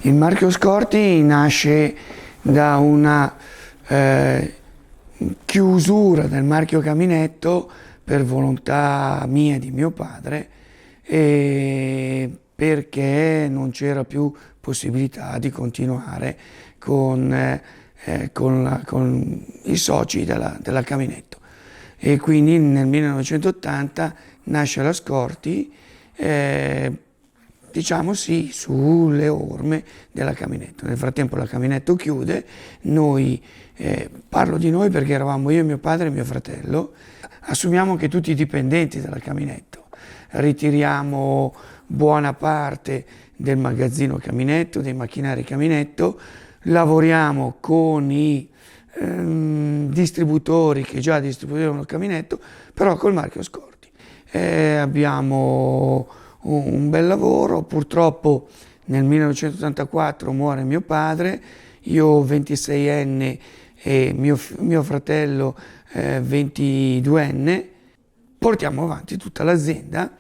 Il marchio Scorti nasce da una chiusura del marchio Caminetto per volontà mia e di mio padre, perché non c'era più possibilità di continuare con i soci della Caminetto. E quindi nel 1980 nasce la Scorti, diciamo sì, sulle orme della Caminetto. Nel frattempo la Caminetto chiude, noi, parlo di noi perché eravamo io, mio padre e mio fratello, assumiamo anche tutti i dipendenti della Caminetto, ritiriamo buona parte del magazzino Caminetto, dei macchinari Caminetto, lavoriamo con i distributori che già distribuivano il Caminetto, però col marchio Scorti. Abbiamo un bel lavoro. Purtroppo nel 1984 muore mio padre, io 26enne e mio fratello 22enne, portiamo avanti tutta l'azienda.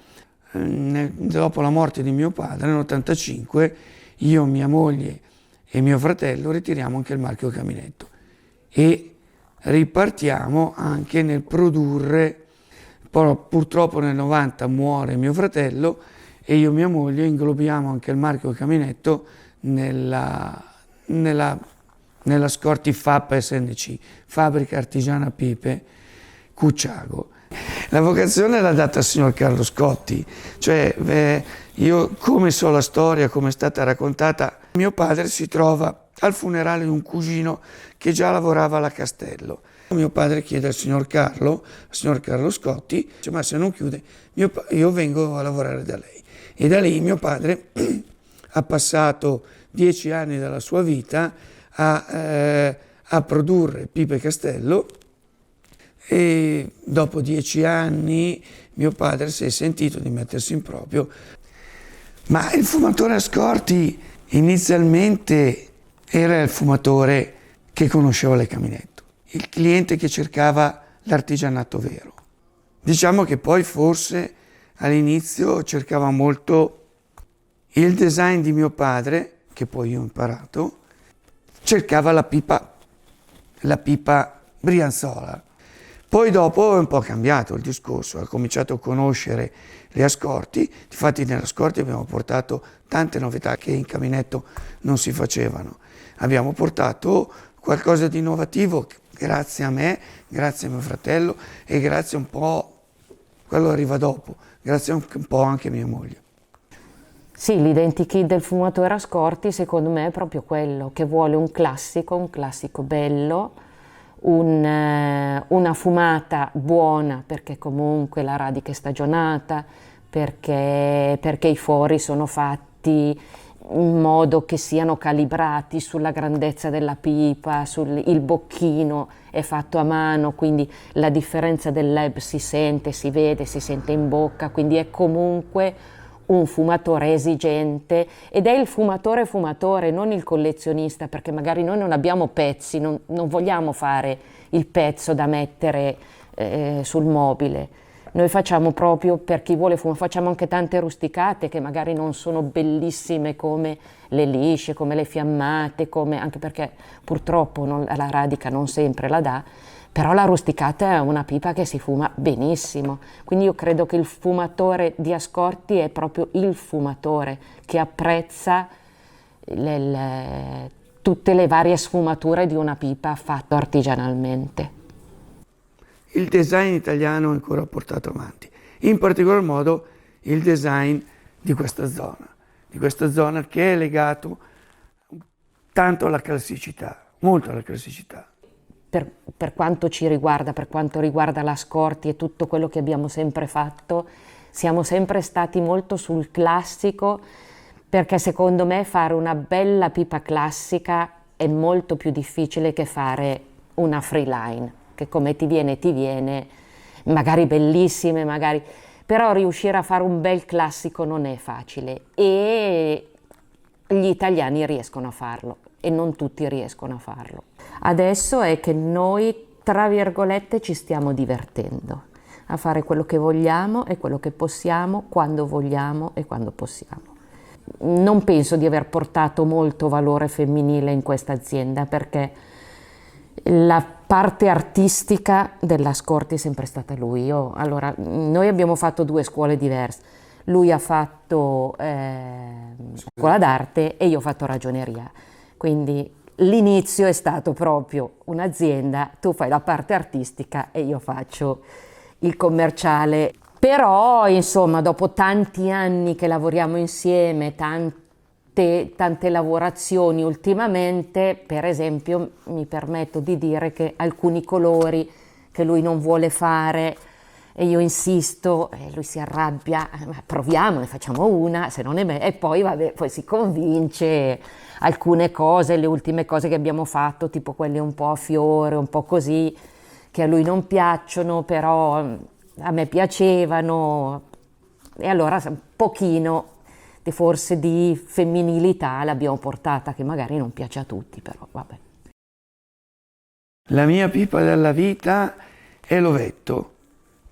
Dopo la morte di mio padre nell'85 io, mia moglie e mio fratello ritiriamo anche il marchio Caminetto e ripartiamo anche nel produrre. Poi purtroppo nel 90 muore mio fratello e io e mia moglie inglobiamo anche il marchio Caminetto nella Scorti FAP SNC, Fabbrica Artigiana Pipe Cucciago. La vocazione l'ha data il signor Carlo Scotti, cioè io come so la storia, come è stata raccontata, mio padre si trova al funerale di un cugino che già lavorava alla Castello. Mio padre chiede al signor Carlo Scotti, dice, ma se non chiude io vengo a lavorare da lei. E da lì mio padre ha passato 10 anni della sua vita a produrre pipe Castello e dopo 10 anni mio padre si è sentito di mettersi in proprio. Ma il fumatore Scorti inizialmente era il fumatore che conosceva le Caminetto, il cliente che cercava l'artigianato vero. Diciamo che poi forse all'inizio cercava molto il design di mio padre, che poi io ho imparato, cercava la pipa Brianzola. Poi dopo è un po' cambiato il discorso, ha cominciato a conoscere le Ascorti, difatti nelle Ascorti abbiamo portato tante novità che in Caminetto non si facevano. Abbiamo portato qualcosa di innovativo grazie a me, grazie a mio fratello e grazie un po', quello arriva dopo, grazie un po' anche a mia moglie. Sì, l'identikit del fumatore Ascorti secondo me è proprio quello, che vuole un classico bello, una fumata buona perché comunque la radica è stagionata, perché i fori sono fatti in modo che siano calibrati sulla grandezza della pipa, il bocchino è fatto a mano, quindi la differenza del leb si sente, si vede, si sente in bocca, quindi è comunque un fumatore esigente ed è il fumatore, non il collezionista, perché magari noi non abbiamo pezzi, non vogliamo fare il pezzo da mettere sul mobile. Noi facciamo proprio per chi vuole fumare, facciamo anche tante rusticate che magari non sono bellissime come le lisce, come le fiammate, anche perché purtroppo la radica non sempre la dà, però la rusticata è una pipa che si fuma benissimo. Quindi io credo che il fumatore di Ascorti è proprio il fumatore che apprezza tutte le varie sfumature di una pipa fatta artigianalmente. Il design italiano è ancora portato avanti, in particolar modo il design di questa zona che è legato tanto alla classicità, molto alla classicità. Per quanto ci riguarda, per quanto riguarda la Scorti e tutto quello che abbiamo sempre fatto, siamo sempre stati molto sul classico, perché secondo me fare una bella pipa classica è molto più difficile che fare una freeline, che come ti viene, magari bellissime, però riuscire a fare un bel classico non è facile e gli italiani riescono a farlo e non tutti riescono a farlo. Adesso è che noi, tra virgolette, ci stiamo divertendo a fare quello che vogliamo e quello che possiamo, quando vogliamo e quando possiamo. non penso di aver portato molto valore femminile in questa azienda, perché la parte artistica dell'Ascorti è sempre stata lui. Allora, noi abbiamo fatto 2 scuole diverse. Lui ha fatto scuola d'arte e io ho fatto ragioneria. Quindi l'inizio è stato proprio un'azienda, tu fai la parte artistica e io faccio il commerciale. Però, insomma, dopo tanti anni che lavoriamo insieme, tante lavorazioni ultimamente, per esempio, mi permetto di dire che alcuni colori che lui non vuole fare e io insisto, e lui si arrabbia, proviamo, ne facciamo una, se non è bene, e poi vabbè, poi si convince. Alcune cose, le ultime cose che abbiamo fatto, tipo quelle un po' a fiore, un po' così, che a lui non piacciono, però a me piacevano, e allora un pochino forse di femminilità l'abbiamo portata, che magari non piace a tutti, però vabbè. La mia pipa della vita è l'ovetto,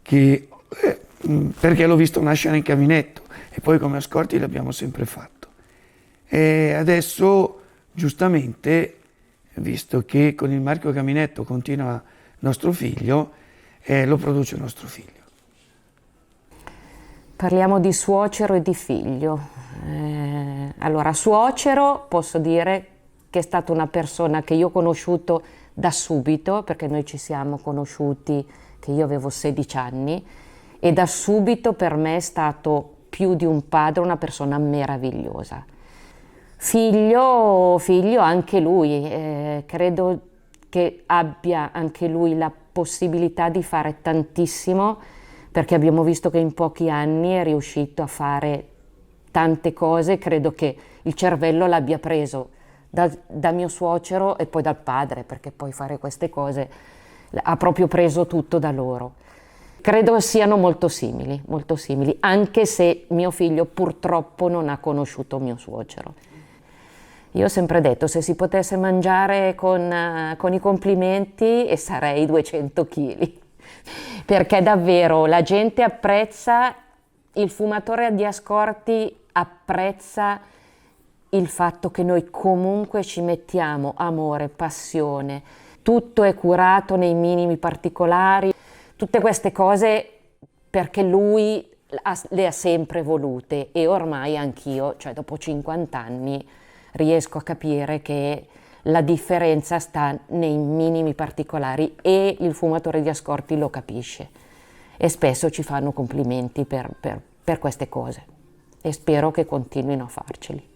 che, perché l'ho visto nascere in caminetto e poi come Ascorti l'abbiamo sempre fatto. E adesso, giustamente, visto che con il marchio Caminetto continua nostro figlio, lo produce nostro figlio. Parliamo di suocero e di figlio. Allora, suocero posso dire che è stata una persona che io ho conosciuto da subito, perché noi ci siamo conosciuti che io avevo 16 anni, e da subito per me è stato più di un padre, una persona meravigliosa. Figlio anche lui, credo che abbia anche lui la possibilità di fare tantissimo, perché abbiamo visto che in pochi anni è riuscito a fare tante cose. Credo che il cervello l'abbia preso da mio suocero e poi dal padre, perché poi fare queste cose ha proprio preso tutto da loro. Credo siano molto simili, anche se mio figlio purtroppo non ha conosciuto mio suocero. Io ho sempre detto, se si potesse mangiare con i complimenti, sarei 200 kg. Perché davvero la gente apprezza, il fumatore di Ascorti apprezza il fatto che noi comunque ci mettiamo amore, passione, tutto è curato nei minimi particolari, tutte queste cose perché lui le ha sempre volute, e ormai anch'io, cioè dopo 50 anni, riesco a capire che la differenza sta nei minimi particolari, e il fumatore di Ascorti lo capisce, e spesso ci fanno complimenti per queste cose, e spero che continuino a farceli.